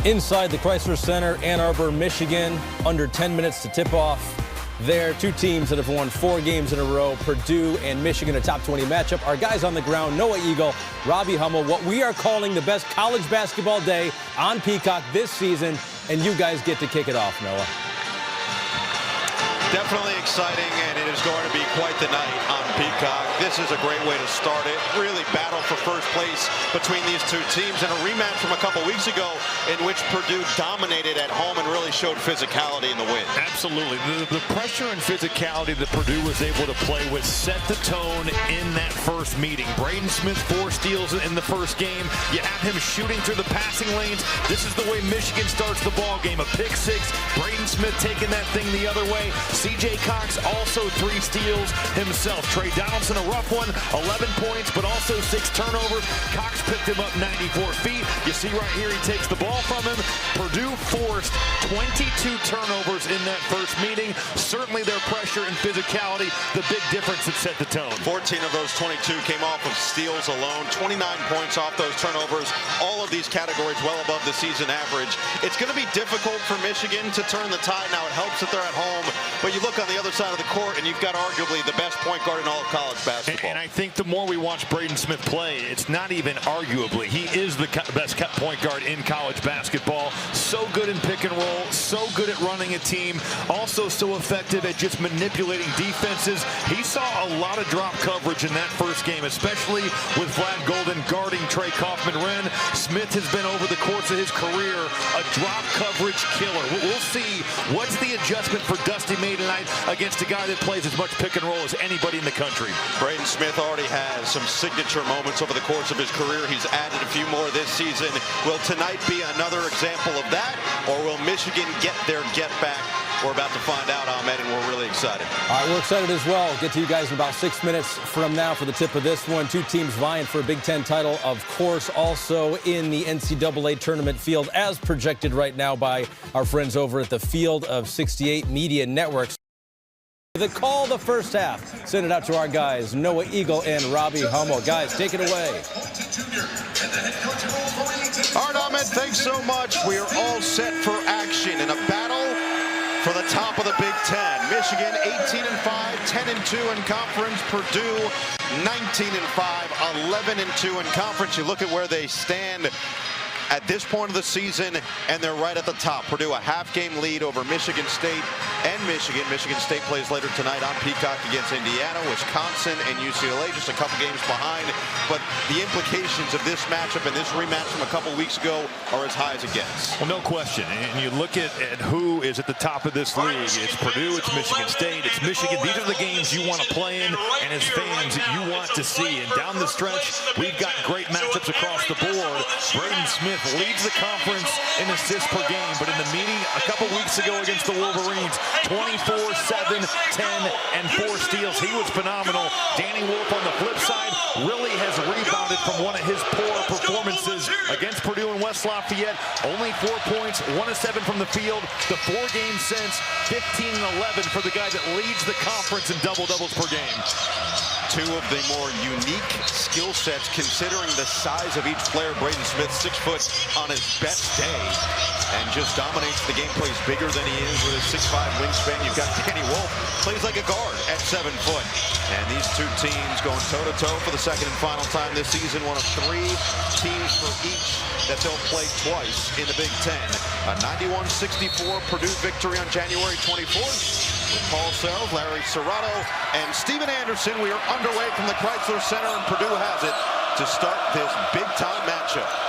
Inside the Chrysler Center, Ann Arbor, Michigan, under 10 minutes to tip off. There, two teams that have won 4 games in a row, Purdue and Michigan, a top 20 matchup. Our guys on the ground, Noah Eagle, Robbie Hummel, what we are calling the best college basketball day on Peacock this season, and you guys get to kick it off, Noah. Definitely exciting, and it is going to be quite the night on Peacock. This is a great way to start it. Really battle for first place between these two teams, and a rematch from a couple weeks ago in which Purdue dominated at home and really showed physicality in the win. Absolutely. The pressure and physicality that Purdue was able to play with set the tone in that first meeting. Braden Smith, 4 steals in the first game. You have him shooting through the passing lanes. This is the way Michigan starts the ball game. A pick 6. Braden Smith taking that thing the other way. C.J. Cox also 3 steals himself. Trey Donaldson, a rough one, 11 points, but also 6 turnovers. Cox picked him up 94 feet. You see right here, he takes the ball from him. Purdue forced 22 turnovers in that first meeting. Certainly their pressure and physicality, the big difference that set the tone. 14 of those 22 came off of steals alone. 29 points off those turnovers. All of these categories well above the season average. It's going to be difficult for Michigan to turn the tide. Now, it helps that they're at home, but you look on the other side of the court, and you've got arguably the best point guard in all of college basketball. And I think the more we watch Braden Smith play, it's not even arguably. He is the best point guard in college basketball. So good in pick and roll, so good at running a team, also so effective at just manipulating defenses. He saw a lot of drop coverage in that first game, especially with Vlad Golden guarding Trey Kaufman-Renn. Smith has been, over the course of his career, a drop coverage killer. We'll see what's the adjustment for Dusty May tonight against a guy that plays as much pick and roll as anybody in the country. Braden Smith already has some signature moments over the course of his career. He's added a few more this season. Will tonight be another example of that, or will Michigan get their get back? We're about to find out, Ahmed, and we're really excited. All right, we're excited as well. Get to you guys in about 6 minutes from now for the tip of this one. 2 teams vying for a Big Ten title, of course, also in the NCAA tournament field, as projected right now by our friends over at the Field of 68 Media Networks. The call the first half. Send it out to our guys, Noah Eagle and Robbie Hummel. Guys, take it away. All right, Ahmed, thanks so much. We are all set for action in a battle for the top of the Big Ten. Michigan 18-5, 10-2 in conference. Purdue 19-5, 11-2 in conference. You look at where they stand at this point of the season, and they're right at the top. Purdue a half-game lead over Michigan State and Michigan. Michigan State plays later tonight on Peacock against Indiana. Wisconsin and UCLA just a couple games behind. But the implications of this matchup and this rematch from a couple weeks ago are as high as it gets. Well, no question. And you look at who is at the top of this league. It's Purdue, it's Michigan State, it's Michigan. These are the games you want to play in, and as fans, you want to see. And down the stretch, we've got great matchups across the board. Braden Smith leads the conference in assists per game, but in the meeting a couple weeks ago against the Wolverines, 24, 7, 10, and 4 steals. He was phenomenal. Danny Wolf on the flip side really has rebounded from one of his poor performances against Purdue and West Lafayette. Only 4 points, 1 of 7 from the field. The 4 games since, 15 and 11 for the guy that leads the conference in double-doubles per game. 2 of the more unique skill sets considering the size of each player. Braden Smith, 6 foot on his best day, and just dominates the game. Plays bigger than he is with his 6'5" wingspan. You've got Danny Wolf, plays like a guard at 7 foot. And these 2 teams going toe-to-toe for the second and final time this season. One of 3 teams for each that they'll play twice in the Big Ten. A 91-64 Purdue victory on January 24th. With Paul Self, Larry Serrato, and Steven Anderson, we are underway from the Chrysler Center, and Purdue has it to start this big-time matchup.